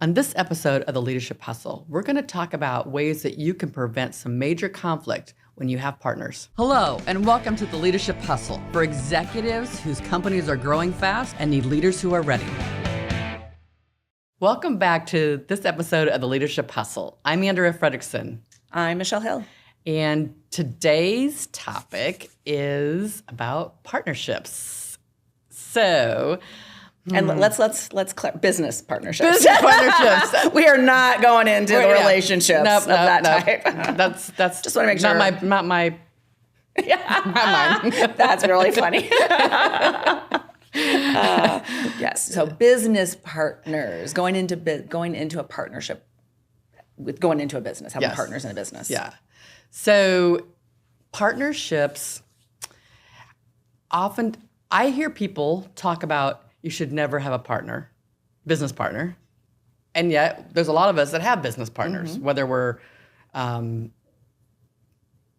On this episode of the Leadership Hustle, we're going to talk about ways that you can prevent some major conflict when you have partners. Hello, and welcome to the Leadership Hustle for executives whose companies are growing fast and need leaders who are ready. Welcome back to this episode of the Leadership Hustle. I'm Andrea Fredrickson. I'm Michelle Hill. And today's topic is about partnerships. So, and let's clear business partnerships. Business partnerships. We are not going into the relationships of that type. That's just want to make sure. Not my. Yeah. Not mine. That's really funny. Yes. So business partners going into a partnership with going into a business, having partners in a business. Yeah. So partnerships, often I hear people talk about you should never have a business partner. And yet there's a lot of us that have business partners, whether we're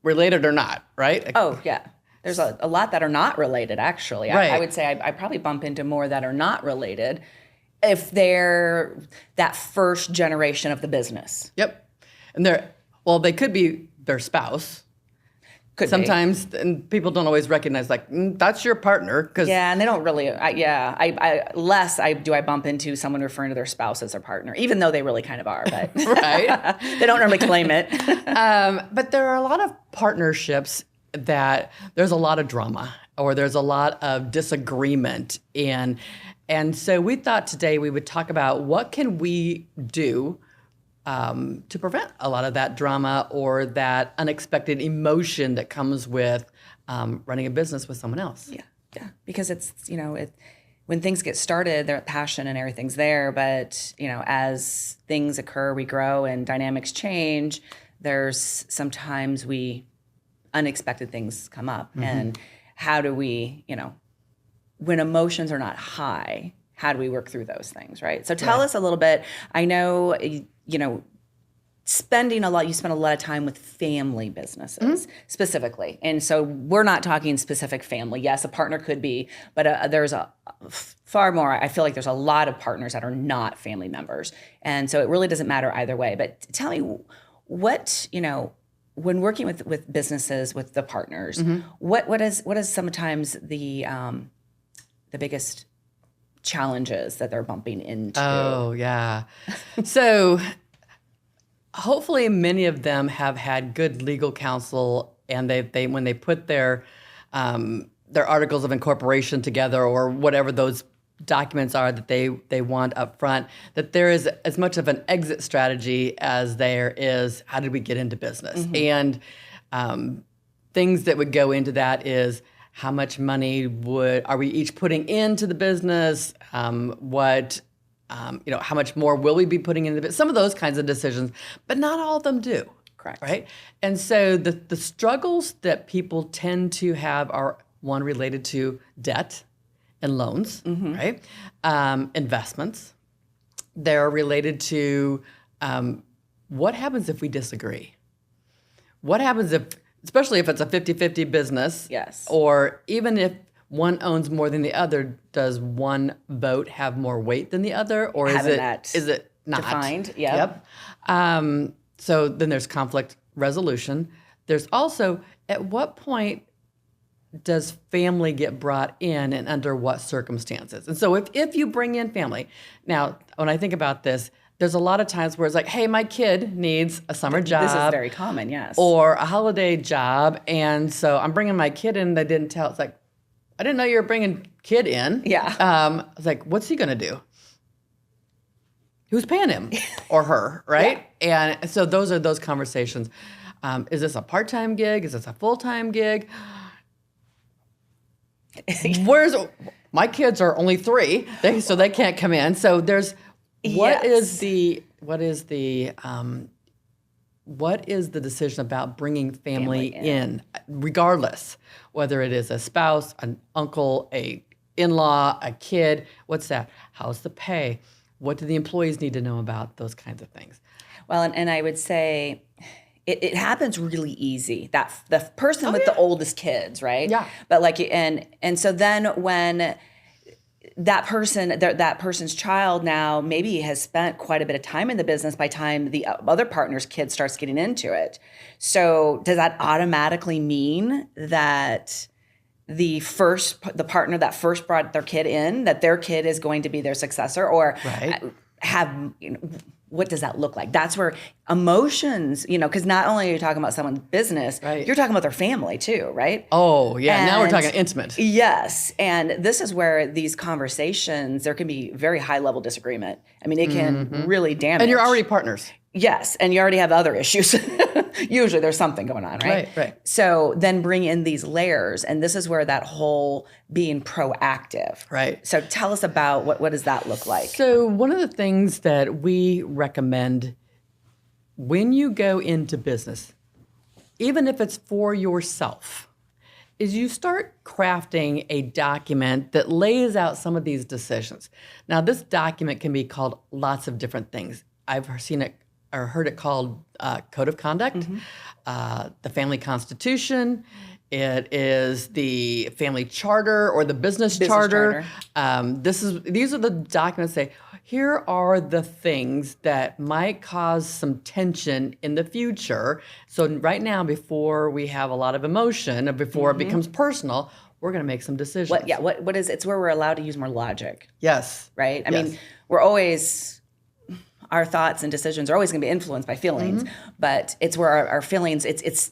related or not, right? Oh, yeah. There's a lot that are not related, actually. Right. I would say I probably bump into more that are not related if they're that first generation of the business. Yep. And they could be their spouse. Sometimes, and people don't always recognize, that's your partner. Yeah, and they don't really, I bump into someone referring to their spouse as their partner, even though they really kind of are, but right. They don't normally claim it. But there are a lot of partnerships that there's a lot of drama or there's a lot of disagreement. And so we thought today we would talk about what can we do to prevent a lot of that drama or that unexpected emotion that comes with running a business with someone else. Yeah. Because it's, when things get started, their passion and everything's there. But, as things occur, we grow and dynamics change. There's sometimes unexpected things come up. And how do we, when emotions are not high, how do we work through those things, right? So tell us a little bit. I know, you spend a lot of time with family businesses specifically. And so we're not talking specific family. Yes, a partner could be, but there's a far more, I feel like there's a lot of partners that are not family members. And so it really doesn't matter either way. But tell me what, when working with businesses, with the partners, what is sometimes the biggest challenges that they're bumping into? Oh, yeah. So hopefully many of them have had good legal counsel, and they when they put their articles of incorporation together or whatever those documents are that they want up front, that there is as much of an exit strategy as there is how did we get into business. And things that would go into that is how much money are we each putting into the business? How much more will we be putting into the business? Some of those kinds of decisions, but not all of them do. Correct. Right? And so the struggles that people tend to have are, one, related to debt and loans, right? Investments. They're related to what happens if we disagree? What happens especially if it's a 50-50 business. Yes. Or even if one owns more than the other, does one vote have more weight than the other? Or is it not? Defined, yep. So then there's conflict resolution. There's also, at what point does family get brought in and under what circumstances? And so if you bring in family, now when I think about this, there's a lot of times where it's like, hey, my kid needs a summer job. This is very common, yes. Or a holiday job. And so I'm bringing my kid in. They didn't tell. It's like, I didn't know you were bringing kid in. Yeah. I was like, what's he going to do? Who's paying him or her, right? Yeah. And so those are those conversations. Is this a part-time gig? Is this a full-time gig? My kids are only 3, so they can't come in. So there's what is the decision about bringing family in, regardless whether it is a spouse, an uncle, a in-law, a kid? What's that? How's the pay? What do the employees need to know about those kinds of things? Well, and I would say it happens really easy. That the person with the oldest kids, right? Yeah. But and so then when that person's child now maybe has spent quite a bit of time in the business by the time the other partner's kid starts getting into it. So does that automatically mean that the partner that first brought their kid in, that their kid is going to be their successor, or Right. what does that look like? That's where emotions, because not only are you talking about someone's business, Right. you're talking about their family too, right? Oh, yeah. Now we're And- talking intimate. Yes. And this is where these conversations, there can be very high level disagreement. I mean, it can really damage. And you're already partners. Yes. And you already have other issues. Usually there's something going on, right? Right. So then bring in these layers. And this is where that whole being proactive. Right. So tell us about what does that look like? So one of the things that we recommend when you go into business, even if it's for yourself, is you start crafting a document that lays out some of these decisions. Now, this document can be called lots of different things. I've seen it or heard it called Code of Conduct, the Family Constitution. It is the Family Charter or the Business Charter. These are the documents that say, here are the things that might cause some tension in the future. So right now, before we have a lot of emotion, or before it becomes personal, we're going to make some decisions. What is it's where we're allowed to use more logic, Yes. right? I Yes. mean, our thoughts and decisions are always going to be influenced by feelings, but it's where our feelings, it's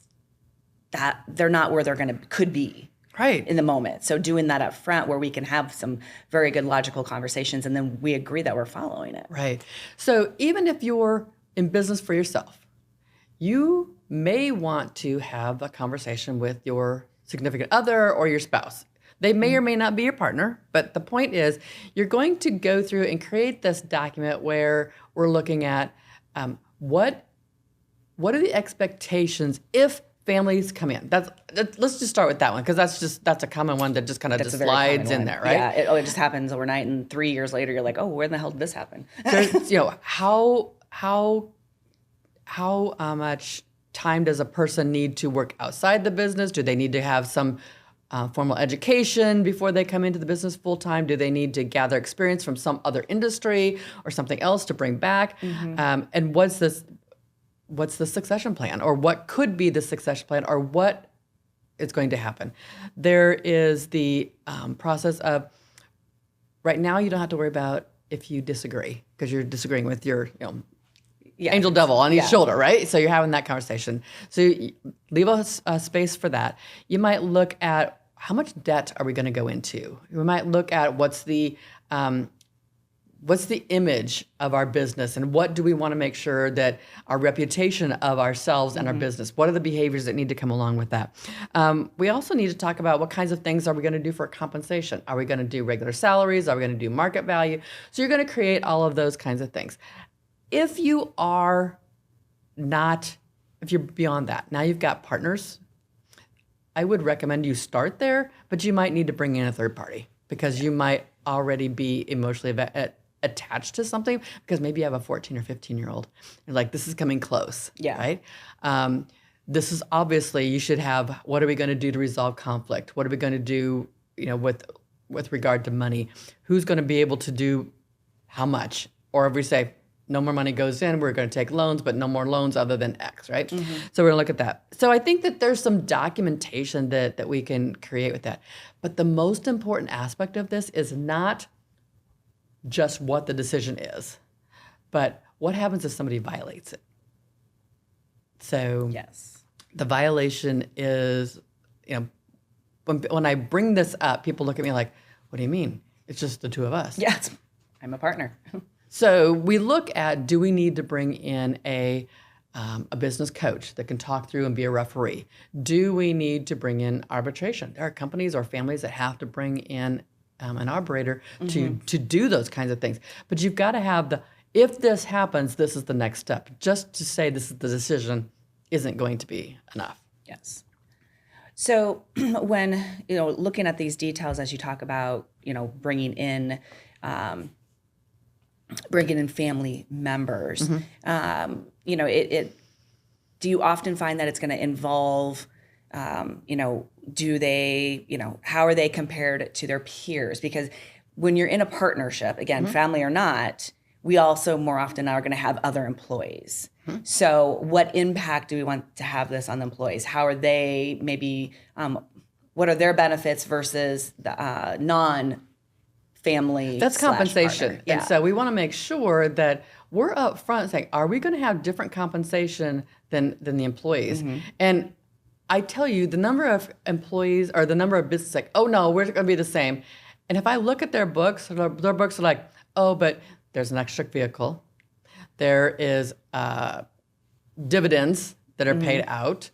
that they're not where could be. Right. In the moment. So doing that up front where we can have some very good logical conversations and then we agree that we're following it. Right. So even if you're in business for yourself, you may want to have a conversation with your significant other or your spouse. They may or may not be your partner, but the point is you're going to go through and create this document where we're looking at what are the expectations if families come in. Let's just start with that one because that's a common one that just kind of just a very common slides in one. there, right? Yeah, it just happens overnight, and 3 years later, you're like, oh, where the hell did this happen? There's, how much time does a person need to work outside the business? Do they need to have some formal education before they come into the business full time? Do they need to gather experience from some other industry or something else to bring back? And what's the succession plan, or what could be the succession plan, or what is going to happen? There is the process of right now you don't have to worry about if you disagree because you're disagreeing with your angel devil on each shoulder, right? So you're having that conversation. So you leave a space for that. You might look at how much debt are we going to go into? We might look at what's the image of our business and what do we want to make sure that our reputation of ourselves and our business, what are the behaviors that need to come along with that? We also need to talk about what kinds of things are we going to do for compensation? Are we going to do regular salaries? Are we going to do market value? So you're going to create all of those kinds of things. If you're beyond that, now you've got partners, I would recommend you start there, but you might need to bring in a third party because you might already be emotionally attached to something because maybe you have a 14 or 15-year-old. You're like, this is coming close, right? This is obviously, you should have, what are we going to do to resolve conflict? What are we going to do, with regard to money? Who's going to be able to do how much? Or if we say, no more money goes in, we're going to take loans, but no more loans other than X, right? So we're going to look at that. So I think that there's some documentation that we can create with that. But the most important aspect of this is not just what the decision is, but what happens if somebody violates it. So the violation is, when I bring this up, people look at me like, what do you mean? It's just the two of us. Yes, I'm a partner. So we look at, do we need to bring in a business coach that can talk through and be a referee? Do we need to bring in arbitration? There are companies or families that have to bring in an arbitrator to do those kinds of things. But you've got to have if this happens, this is the next step. Just to say this is the decision isn't going to be enough. Yes. So when, looking at these details as you talk about, bringing in family members, do you often find that it's going to involve, do they, how are they compared to their peers? Because when you're in a partnership, again, family or not, we also more often are going to have other employees. So what impact do we want to have this on the employees? How are they maybe, what are their benefits versus the non-family? That's compensation. Partner? Yeah. And so we want to make sure that we're up front saying, are we going to have different compensation than the employees? And I tell you, the number of employees or the number of businesses like, oh no, we're going to be the same. And if I look at their books are like, oh, but there's an extra vehicle. There is dividends that are paid out.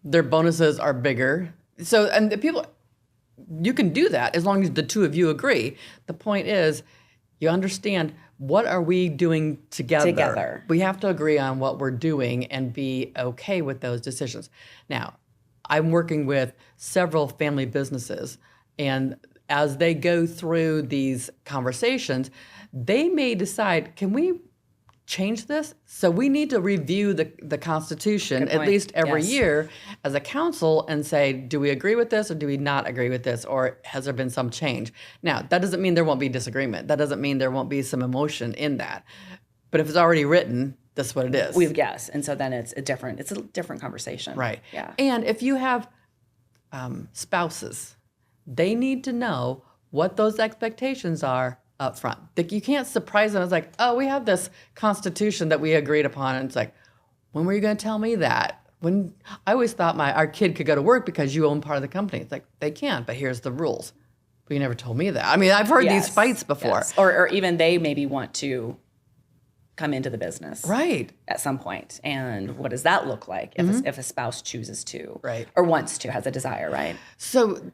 Their bonuses are bigger. So, and the people, you can do that as long as the two of you agree. The point is, you understand, what are we doing together? We have to agree on what we're doing and be okay with those decisions. Now, I'm working with several family businesses, and as they go through these conversations, they may decide, can we change this? So we need to review the Constitution at least every year as a council and say, do we agree with this or do we not agree with this? Or has there been some change? Now, that doesn't mean there won't be disagreement. That doesn't mean there won't be some emotion in that. But if it's already written, that's what it is. Yes. And so then it's a different conversation. Right. Yeah. And if you have spouses, they need to know what those expectations are up front. You can't surprise them. It's like, oh, we have this Constitution that we agreed upon. And it's like, when were you going to tell me that? When I always thought our kid could go to work because you own part of the company. It's like, they can't, but here's the rules. But you never told me that. I mean, I've heard these fights before. Yes. Or even they maybe want to come into the business. Right. At some point. And what does that look like if a spouse chooses to? Right. Or wants to, has a desire, right? So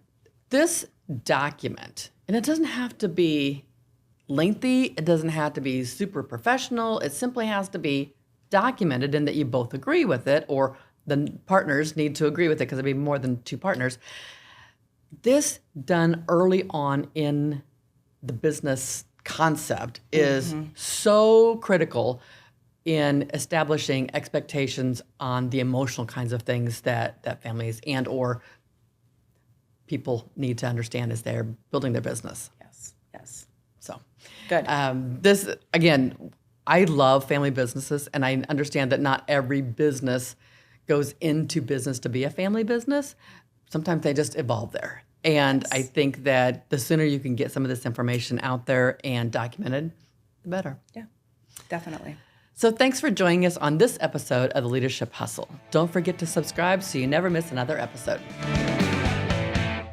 this document, and it doesn't have to be lengthy, it doesn't have to be super professional, it simply has to be documented and that you both agree with it, or the partners need to agree with it because it'd be more than two partners. This done early on in the business concept is so critical in establishing expectations on the emotional kinds of things that families and or people need to understand as they're building their business. Yes. So good. This, again, I love family businesses, and I understand that not every business goes into business to be a family business. Sometimes they just evolve there. And I think that the sooner you can get some of this information out there and documented, the better. Yeah, definitely. So thanks for joining us on this episode of The Leadership Hustle. Don't forget to subscribe so you never miss another episode.